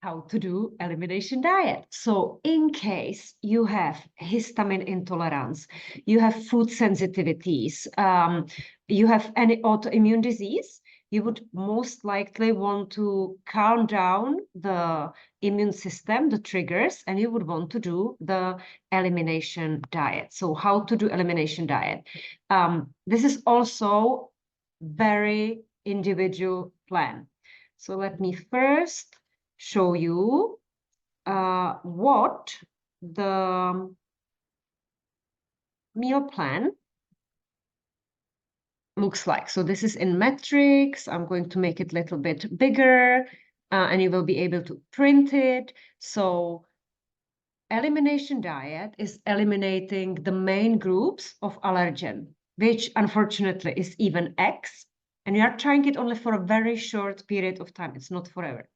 how to do elimination diet. So in case you have histamine intolerance, you have food sensitivities, you have any autoimmune disease, you would most likely want to calm down the immune system, the triggers, and you would want to do the elimination diet. So how to do elimination diet? This is also very individual plan. So let me first show you what the meal plan looks like. So this is in metrics. I'm going to make it a little bit bigger and you will be able to print it. So elimination diet is eliminating the main groups of allergen, which unfortunately is even eggs. And you are trying it only for a very short period of time. It's not forever.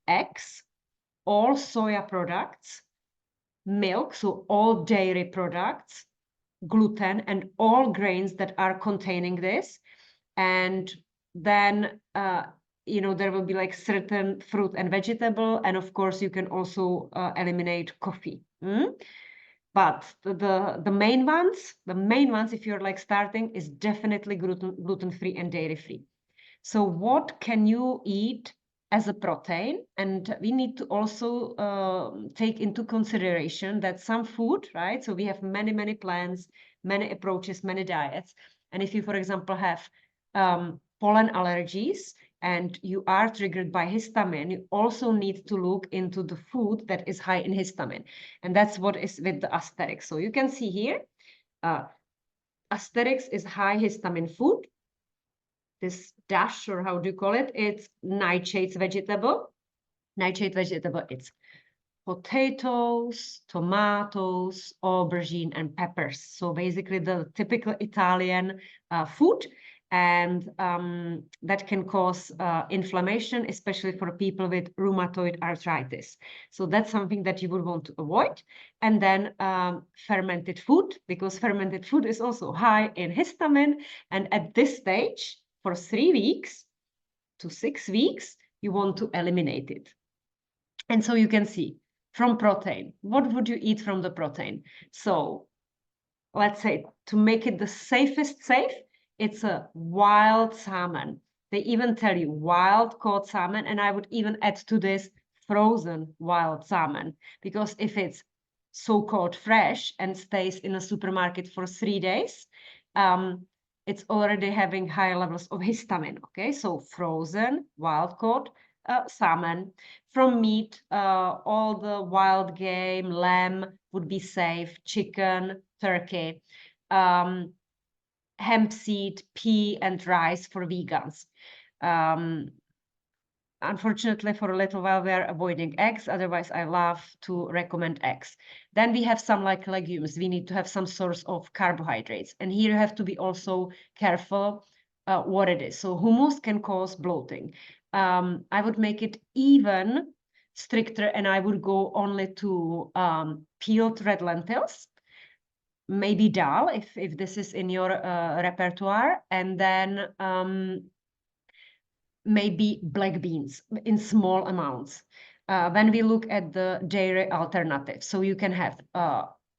Eggs, all soya products, milk, so all dairy products, gluten, and all grains that are containing this. And then, there will be like certain fruit and vegetable. And of course, you can also eliminate coffee. But the main ones, if you're like starting, is definitely gluten-free and dairy-free. So what can you eat as a protein? And we need to also take into consideration that some food, right? So we have many, many plans, many approaches, many diets. And if you, for example, have pollen allergies and you are triggered by histamine, you also need to look into the food that is high in histamine. And that's what is with the Asterix. So you can see here, Asterix is high histamine food. This dash, or how do you call it? It's nightshade vegetable. Nightshade vegetable, it's potatoes, tomatoes, aubergine, and peppers. So basically the typical Italian food. And that can cause inflammation, especially for people with rheumatoid arthritis. So that's something that you would want to avoid. And then fermented food, because fermented food is also high in histamine. And at this stage, for 3 weeks to 6 weeks, you want to eliminate it. And so you can see from protein, what would you eat from the protein? So let's say to make it the safest safe, it's a wild salmon. They even tell you wild caught salmon. And I would even add to this frozen wild salmon, because if it's so-called fresh and stays in a supermarket for 3 days, it's already having high levels of histamine. Okay, so frozen, wild caught salmon. From meat, all the wild game, lamb would be safe, chicken, turkey, hemp seed, pea, and rice for vegans. Unfortunately, for a little while, we are avoiding eggs. Otherwise, I love to recommend eggs. Then we have some like legumes. We need to have some source of carbohydrates. And here you have to be also careful what it is. So hummus can cause bloating. I would make it even stricter, and I would go only to peeled red lentils, maybe dal, if this is in your repertoire, and then maybe black beans in small amounts. When we look at the dairy alternatives, so you can have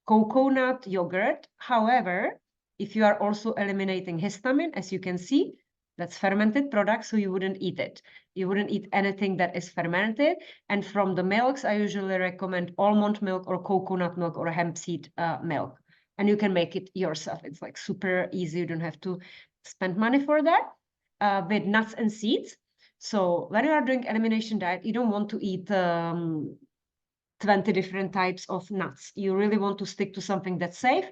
coconut yogurt. However, if you are also eliminating histamine, as you can see, that's fermented product, so you wouldn't eat it. You wouldn't eat anything that is fermented. And from the milks, I usually recommend almond milk or coconut milk or hemp seed milk. And you can make it yourself. It's like super easy. You don't have to spend money for that. With nuts and seeds. So when you are doing elimination diet, you don't want to eat 20 different types of nuts. You really want to stick to something that's safe.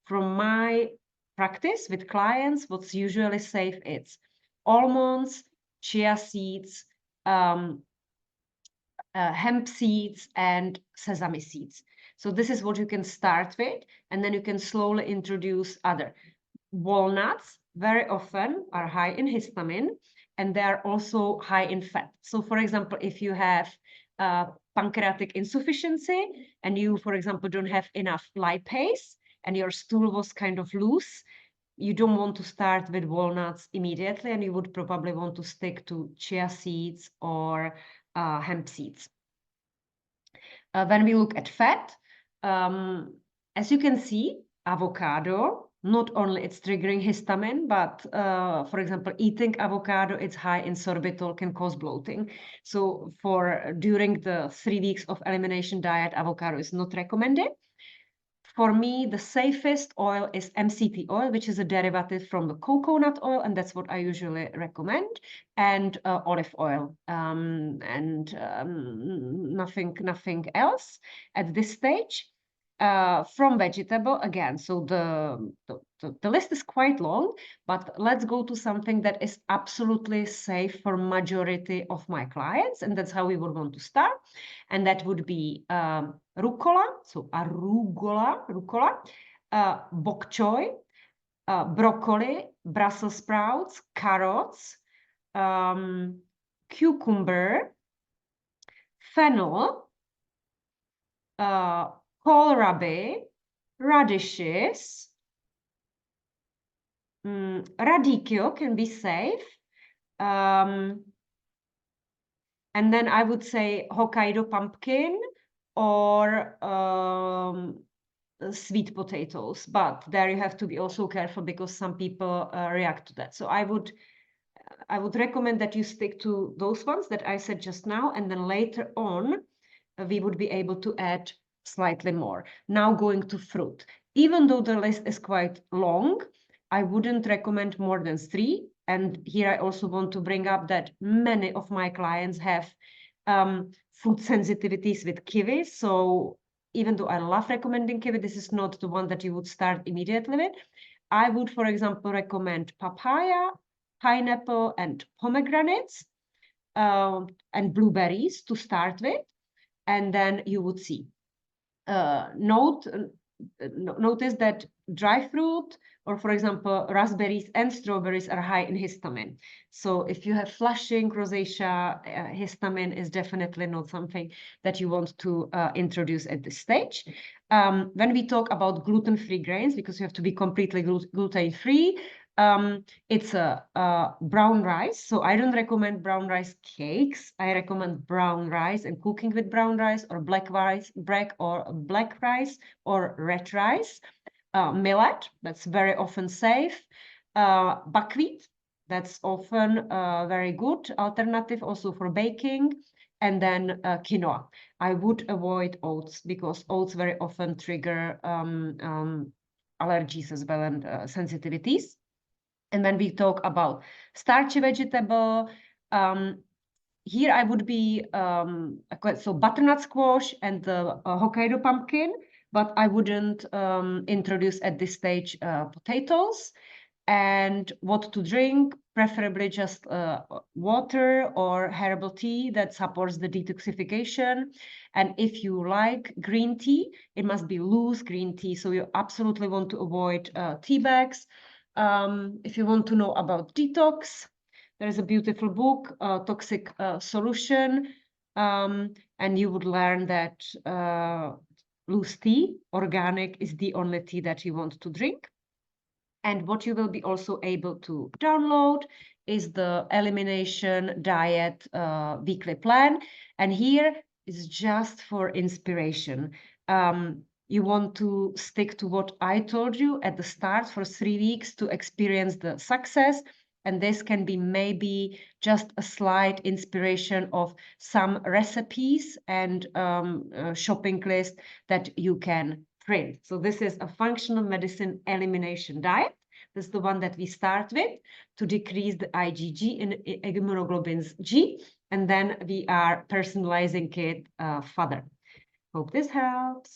From my practice with clients, what's usually safe, it's almonds, chia seeds, hemp seeds, and sesame seeds. So this is what you can start with, and then you can slowly introduce other. Walnuts very often are high in histamine, and they are also high in fat. So for example, if you have pancreatic insufficiency and you, for example, don't have enough lipase and your stool was kind of loose, you don't want to start with walnuts immediately, and you would probably want to stick to chia seeds or hemp seeds. When we look at fat, as you can see, avocado, not only it's triggering histamine, but for example, eating avocado, it's high in sorbitol, can cause bloating. So during the 3 weeks of elimination diet, avocado is not recommended. For me, the safest oil is MCT oil, which is a derivative from the coconut oil, and that's what I usually recommend, and olive oil, and nothing else at this stage. From vegetable, again, so the list is quite long, but let's go to something that is absolutely safe for majority of my clients, and that's how we would want to start. And that would be rucola, so rucola, bok choy, broccoli, Brussels sprouts, carrots, cucumber, fennel, kohlrabi, radishes, radicchio can be safe. And then I would say Hokkaido pumpkin or sweet potatoes, but there you have to be also careful because some people react to that. So I would recommend that you stick to those ones that I said just now, and then later on we would be able to add slightly more. Now going to fruit. Even though the list is quite long, I wouldn't recommend more than 3. And here I also want to bring up that many of my clients have food sensitivities with kiwi. So even though I love recommending kiwi, this is not the one that you would start immediately with. I would, for example, recommend papaya, pineapple, and pomegranates, and blueberries to start with. And then you would see. Notice that dry fruit, or for example, raspberries and strawberries are high in histamine. So if you have flushing, rosacea, histamine is definitely not something that you want to introduce at this stage. When we talk about gluten-free grains, because you have to be completely gluten-free, it's a brown rice. So I don't recommend brown rice cakes. I recommend brown rice and cooking with brown rice, or black rice, black rice or red rice. Millet, that's very often safe. Buckwheat, that's often a very good alternative also for baking. And then quinoa. I would avoid oats because oats very often trigger allergies as well and sensitivities. And when we talk about starchy vegetable, here I would be, so butternut squash and the Hokkaido pumpkin, but I wouldn't introduce at this stage potatoes. And what to drink, preferably just water or herbal tea that supports the detoxification. And if you like green tea, it must be loose green tea. So you absolutely want to avoid tea bags. If you want to know about detox, there is a beautiful book, Toxic Solution, and you would learn that loose tea, organic, is the only tea that you want to drink. And what you will be also able to download is the Elimination Diet weekly plan. And here is just for inspiration. You want to stick to what I told you at the start for 3 weeks to experience the success. And this can be maybe just a slight inspiration of some recipes and shopping list that you can print. So this is a functional medicine elimination diet. This is the one that we start with to decrease the IgG and immunoglobulins G. And then we are personalizing it further. Hope this helps.